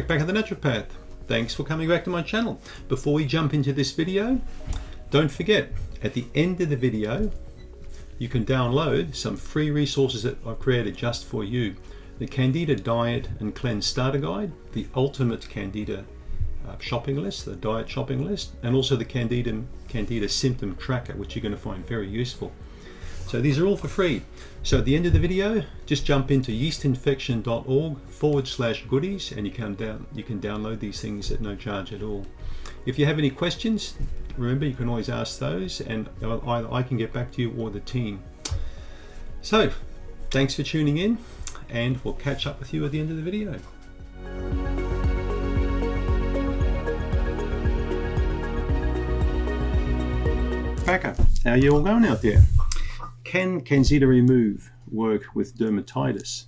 Back at the Naturopath. Thanks for coming back to my channel. Before we jump into this video, don't forget, at the end of the video, you can download some free resources that I've created just for you. The Candida Diet and Cleanse Starter Guide, the Ultimate Candida shopping list, the diet shopping list, and also the Candida Symptom Tracker, which you're going to find very useful. So these are all for free. So at the end of the video, just jump into yeastinfection.org/goodies and you can download these things at no charge at all. If you have any questions, remember you can always ask those and either I can get back to you or the team. So thanks for tuning in and we'll catch up with you at the end of the video. Packer, how are you all going out there? Can Candida Remove work with dermatitis?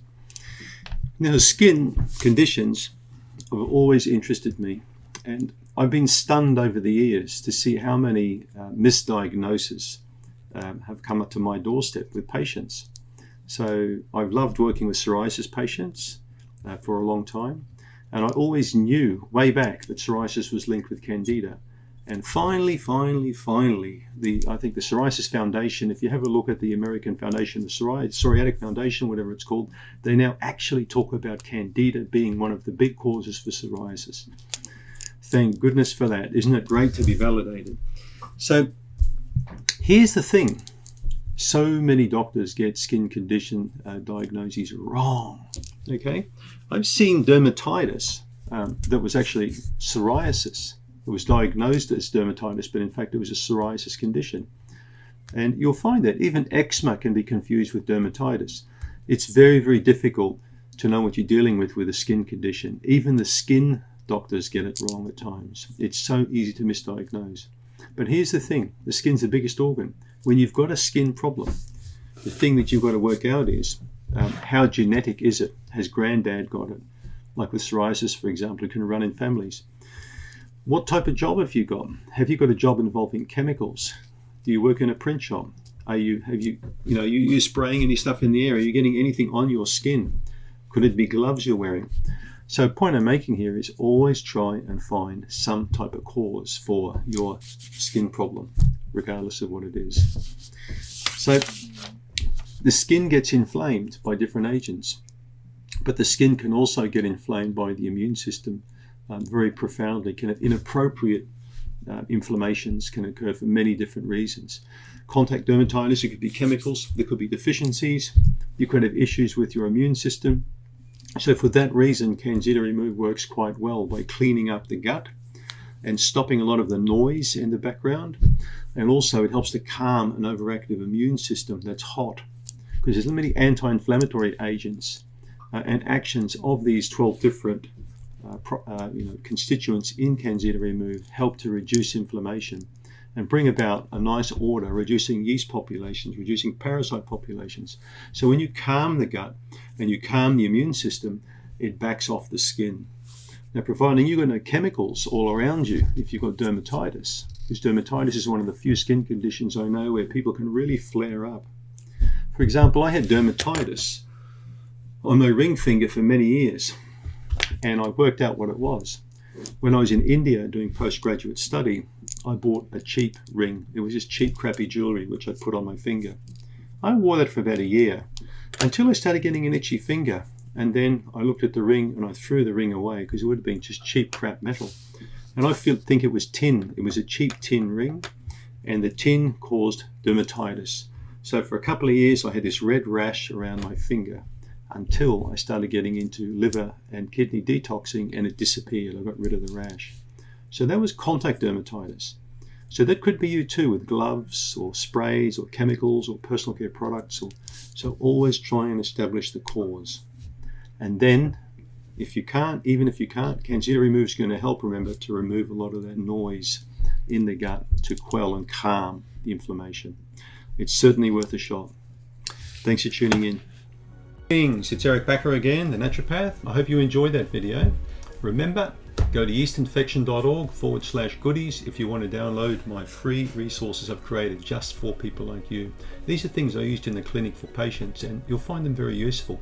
Now, skin conditions have always interested me, and I've been stunned over the years to see how many misdiagnoses have come up to my doorstep with patients. So I've loved working with psoriasis patients for a long time, and I always knew way back that psoriasis was linked with Candida. And finally, I think the Psoriasis Foundation, if you have a look at the American Foundation, the Psoriatic Foundation, whatever it's called, they now actually talk about Candida being one of the big causes for psoriasis. Thank goodness for that. Isn't it great to be validated? So here's the thing. So many doctors get skin condition diagnoses wrong. Okay, I've seen dermatitis that was actually psoriasis. It was diagnosed as dermatitis, but in fact it was a psoriasis condition. And you'll find that even eczema can be confused with dermatitis. It's very, very difficult to know what you're dealing with a skin condition. Even the skin doctors get it wrong at times. It's so easy to misdiagnose. But here's the thing, the skin's the biggest organ. When you've got a skin problem, the thing that you've got to work out is how genetic is it? Has granddad got it? Like with psoriasis, for example, it can run in families. What type of job have you got? Have you got a job involving chemicals? Do you work in a print shop? You're spraying any stuff in the air? Are you getting anything on your skin? Could it be gloves you're wearing? So point I'm making here is always try and find some type of cause for your skin problem, regardless of what it is. So the skin gets inflamed by different agents, but the skin can also get inflamed by the immune system. Very profoundly. Inappropriate inflammations can occur for many different reasons. Contact dermatitis, it could be chemicals, there could be deficiencies, you could have issues with your immune system. So for that reason, Candida Remove works quite well by cleaning up the gut and stopping a lot of the noise in the background. And also it helps to calm an overactive immune system that's hot, because there's many anti-inflammatory agents and actions of these 12 different constituents in Candida Remove help to reduce inflammation and bring about a nice order, reducing yeast populations, reducing parasite populations. So when you calm the gut and you calm the immune system, it backs off the skin. Now, providing you've got no chemicals all around you if you've got dermatitis, because dermatitis is one of the few skin conditions I know where people can really flare up. For example, I had dermatitis on my ring finger for many years. And I worked out what it was. When I was in India doing postgraduate study, I bought a cheap ring. It was just cheap, crappy jewelry, which I put on my finger. I wore that for about a year until I started getting an itchy finger. And then I looked at the ring and I threw the ring away because it would have been just cheap, crap metal. And I think it was tin. It was a cheap tin ring, and the tin caused dermatitis. So for a couple of years, I had this red rash around my finger, until I started getting into liver and kidney detoxing and it disappeared. I got rid of the rash. So that was contact dermatitis. So that could be you too, with gloves or sprays or chemicals or personal care products. So always try and establish the cause. And then even if you can't, Candida Remove is going to help, remember, to remove a lot of that noise in the gut to quell and calm the inflammation. It's certainly worth a shot. Thanks for tuning in. It's Eric Backer again, the Naturopath. I hope you enjoyed that video. Remember, go to yeastinfection.org/goodies if you want to download my free resources I've created just for people like you. These are things I used in the clinic for patients and you'll find them very useful.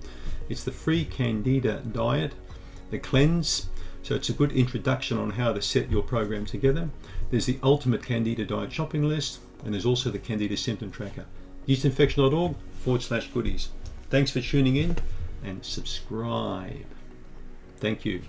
It's the free Candida Diet, the Cleanse So it's a good introduction on how to set your program together. There's the Ultimate Candida Diet Shopping List, and there's also the Candida Symptom Tracker. yeastinfection.org/goodies. Thanks for tuning in and subscribe. Thank you.